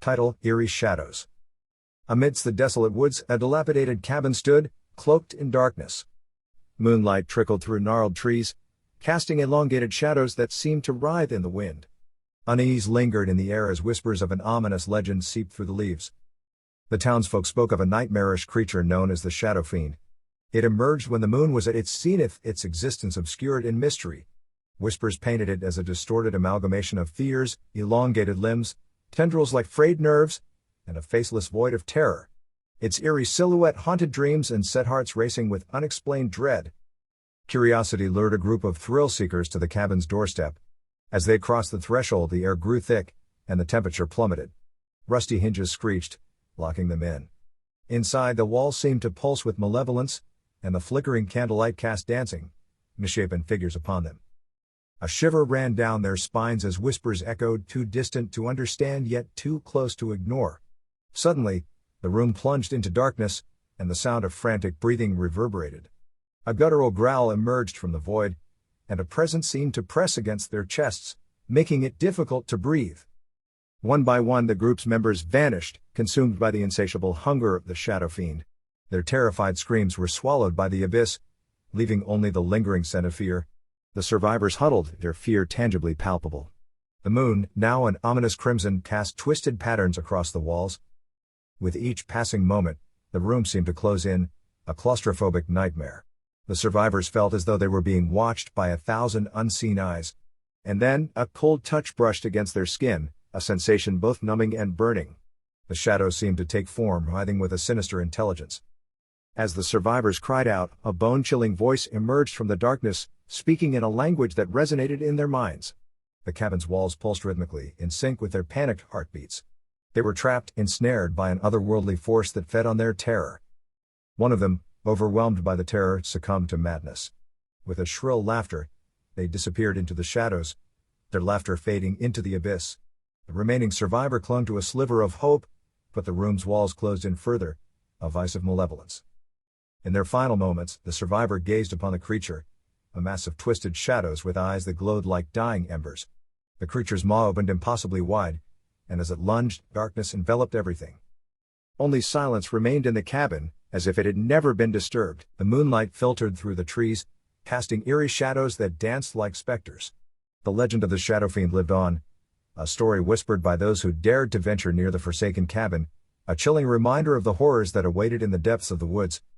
Title: Eerie Shadows. Amidst the desolate woods, a dilapidated cabin stood, cloaked in darkness. Moonlight trickled through gnarled trees, casting elongated shadows that seemed to writhe in the wind. Unease lingered in the air as whispers of an ominous legend seeped through the leaves. The townsfolk spoke of a nightmarish creature known as the Shadow Fiend. It emerged when the moon was at its zenith, its existence obscured in mystery. Whispers painted it as a distorted amalgamation of fears, elongated limbs, tendrils like frayed nerves, and a faceless void of terror. Its eerie silhouette haunted dreams and set hearts racing with unexplained dread. Curiosity lured a group of thrill-seekers to the cabin's doorstep. As they crossed the threshold, the air grew thick, and the temperature plummeted. Rusty hinges screeched, locking them in. Inside, the walls seemed to pulse with malevolence, and the flickering candlelight cast dancing, misshapen figures upon them. A shiver ran down their spines as whispers echoed, too distant to understand yet too close to ignore. Suddenly, the room plunged into darkness, and the sound of frantic breathing reverberated. A guttural growl emerged from the void, and a presence seemed to press against their chests, making it difficult to breathe. One by one, the group's members vanished, consumed by the insatiable hunger of the Shadow Fiend. Their terrified screams were swallowed by the abyss, leaving only the lingering scent of fear. The survivors huddled, their fear tangibly palpable. The moon, now an ominous crimson, cast twisted patterns across the walls. With each passing moment, the room seemed to close in, a claustrophobic nightmare. The survivors felt as though they were being watched by 1,000 unseen eyes. And then, a cold touch brushed against their skin, a sensation both numbing and burning. The shadows seemed to take form, writhing with a sinister intelligence. As the survivors cried out, a bone-chilling voice emerged from the darkness, speaking in a language that resonated in their minds. The cabin's walls pulsed rhythmically, in sync with their panicked heartbeats. They were trapped, ensnared by an otherworldly force that fed on their terror. One of them, overwhelmed by the terror, succumbed to madness. With a shrill laughter, they disappeared into the shadows, their laughter fading into the abyss. The remaining survivor clung to a sliver of hope, but the room's walls closed in further, a vice of malevolence. In their final moments, the survivor gazed upon the creature, a mass of twisted shadows with eyes that glowed like dying embers. The creature's maw opened impossibly wide, and as it lunged, darkness enveloped everything. Only silence remained in the cabin, as if it had never been disturbed. The moonlight filtered through the trees, casting eerie shadows that danced like specters. The legend of the Shadow Fiend lived on, a story whispered by those who dared to venture near the forsaken cabin, a chilling reminder of the horrors that awaited in the depths of the woods.